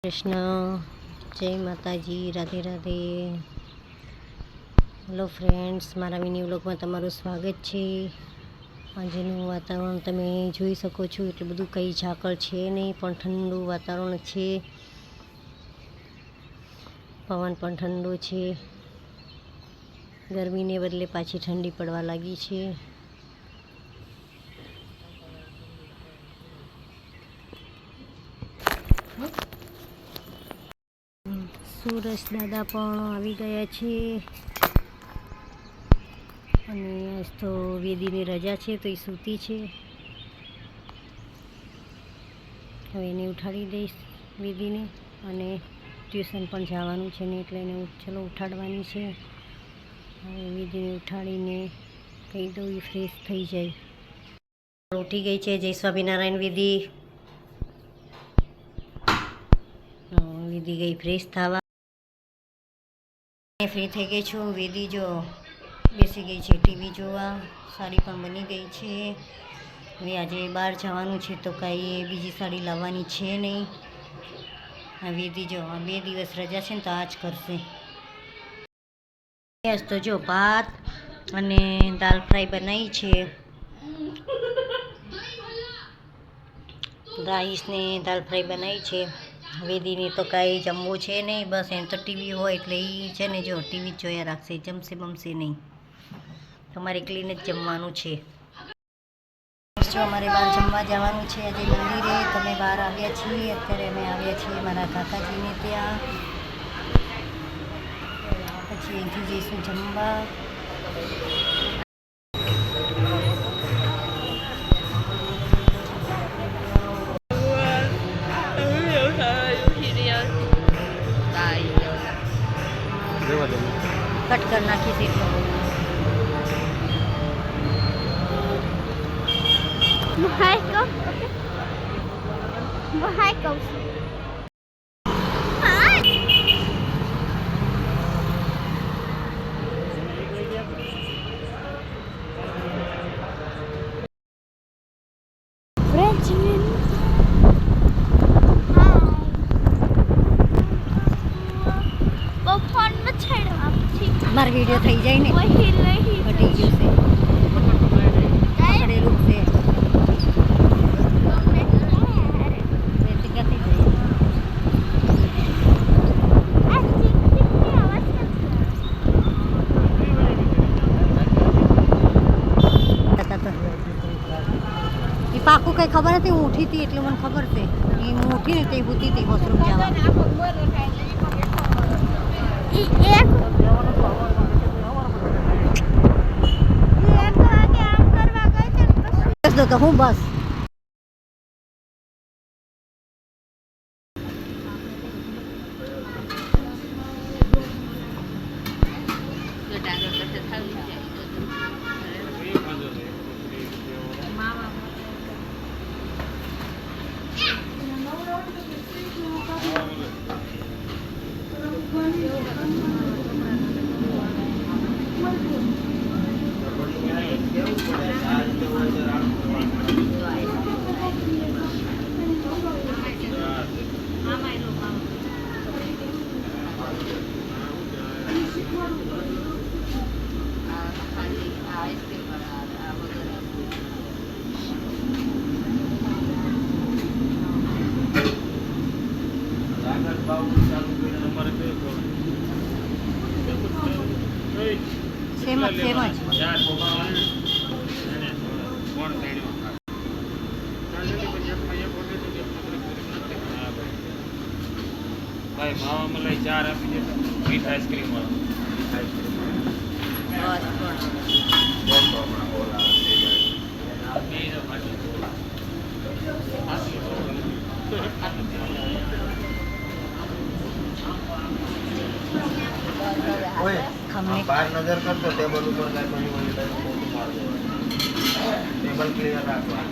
કૃષ્ણ, જય માતાજી, Radhe Radhe. Hello friends, મારા મિની વ્લોગમાં તમારું સ્વાગત છે. આજનું વાતાવરણ તમે જોઈ શકો છો. એટલું બધું કંઈ ઝાકળ છે નહીં, પણ ઠંડુ વાતાવરણ છે. પવન પણ ઠંડો છે. ગરમીને બદલે પાછી ઠંડી પડવા લાગી છે. સુરેશ દાદા પણ આવી ગયા છે. અને આજ તો વેદીની રજા છે, તો એ સૂતી છે. હવે એને ઉઠાડી દઈશ વેદીને. અને ટ્યુશન પણ જવાનું છે ને, એટલે એને ચલો ઉઠાડવાની છે. હવે વેદીને ઉઠાડીને કહી દઉં એ ફ્રેશ થઈ જાય. ઉઠી ગઈ છે. જય સ્વામિનારાયણ. વેદી ગઈ ફ્રેશ થવા. ફ્રી થઈ ગઈ છું. વેદી જો બેસી ગઈ છે ટીવી જોવા. સાડી પણ બની ગઈ છે. હવે આજે બહાર જવાનું છે, તો કાંઈ બીજી સાડી લાવવાની છે નહીં. આ વેદી જો આ 2 દિવસ રજા છે ને, તો આ જ કરશે. આજ તો જો ભાત અને દાલ ફ્રાય બનાવી છે. રાઈસ ને દાલ ફ્રાય બનાવી છે. વેદીની તો કાંઈ જમવું છે નહીં. બસ એને તો ટીવી હોય એટલે એ છે ને, જો ટીવી જ જોયા રાખશે. જમશે બમશે નહીં. તમારે ક્લીન જ જમવાનું છે. જો અમારે બહાર જમવા જવાનું છે આજે મંદિરે. તમે બહાર આવ્યા છીએ. અત્યારે અમે આવ્યા છીએ મારા કાકાજીને ત્યાં. પછી અહીંથી જઈશું જમવા. કટ કરી નાખીશ એટલો. મારો વિડીયો થઈ જાય ને, ઘટી ગયો છે. પકડેલું છે. એ પાકું કઈ ખબર હતી. હું ઉઠી હતી એટલે મને ખબર છે. એ હું ઉઠી ને તે ઉઠી હતી વોશરૂમ જવા. તો હું બસ સેમ જ ભાઈ માવા મલાઈ 4 આપી દેતો. મીઠ આઈસ્ક્રીમ વાળો. બહાર નજર કરતો ટેબલ ઉપર કાંઈ બની ટેબલ ક્લિયર રાખવા.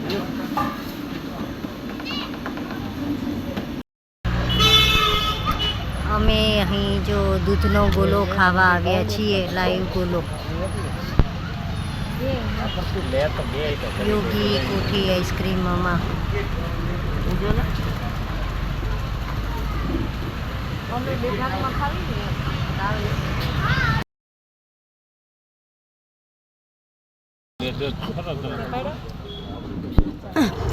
અમે અહીં જો દૂધનો ગોલો ખાવા આવ્યા છીએ. લાઈવ ગોલો. યોગી કોઠી આઈસ્ક્રીમમાં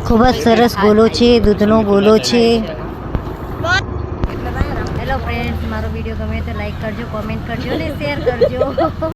ખૂબ જ સરસ ગોલો છે, દૂધનો ગોલો છે. હેલો ફ્રેન્ડ્સ, મારો વિડીયો ગમે તો લાઈક કરજો, કોમેન્ટ કરજો અને શેર કરજો.